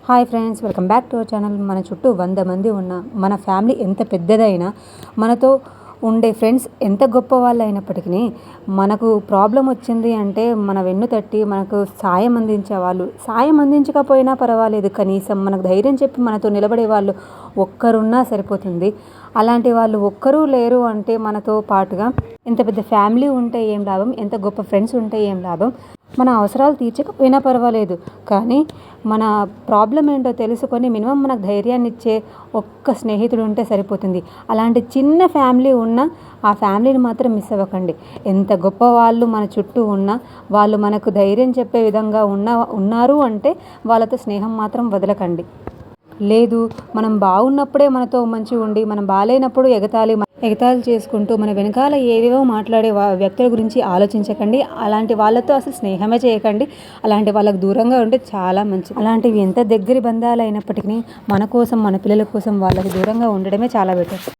Hi friends, welcome back to our channel. మన చుట్టూ 100 మంది ఉన్న మన ఫ్యామిలీ ఎంత పెద్దదైనా, మనతో ఉండే ఫ్రెండ్స్ ఎంత గొప్ప వాళ్ళు అయినప్పటికీ, మనకు ప్రాబ్లం వచ్చింది అంటే మన వెన్ను తట్టి మనకు సాయం అందించే వాళ్ళు, సాయం అందించకపోయినా పర్వాలేదు, కనీసం మనకు ధైర్యం చెప్పి మనతో నిలబడే వాళ్ళు ఒక్కరున్నా సరిపోతుంది. అలాంటి వాళ్ళు ఒక్కరూ లేరు అంటే మనతో పాటుగా ఎంత పెద్ద ఫ్యామిలీ ఉంటే ఏం లాభం, ఎంత గొప్ప ఫ్రెండ్స్ ఉంటే ఏం లాభం. మన అవసరాలు తీర్చకపోయినా పర్వాలేదు, కానీ మన ప్రాబ్లం ఏంటో తెలుసుకొని మినిమం మనకు ధైర్యాన్ని ఇచ్చే ఒక్క స్నేహితుడు ఉంటే సరిపోతుంది. అలాంటి చిన్న ఫ్యామిలీ ఉన్న ఆ ఫ్యామిలీని మాత్రం మిస్ అవ్వకండి. ఎంత గొప్ప వాళ్ళు మన చుట్టూ ఉన్నా, వాళ్ళు మనకు ధైర్యం చెప్పే విధంగా ఉన్నారు అంటే వాళ్ళతో స్నేహం మాత్రం వదలకండి. లేదు, మనం బాగున్నప్పుడే మనతో మంచిగా ఉండి, మనం బాగాలేనప్పుడు ఎగతాళి చేసుకుంటూ మన వెనకాల ఏవేవో మాట్లాడే వ్యక్తుల గురించి ఆలోచించకండి. అలాంటి వాళ్ళతో అసలు స్నేహమే చేయకండి. అలాంటి వాళ్ళకు దూరంగా ఉంటే చాలా మంచిది. అలాంటివి ఎంత దగ్గరి బంధాలు అయినప్పటికీ మన కోసం, మన పిల్లల కోసం వాళ్ళకి దూరంగా ఉండడమే చాలా బెటర్.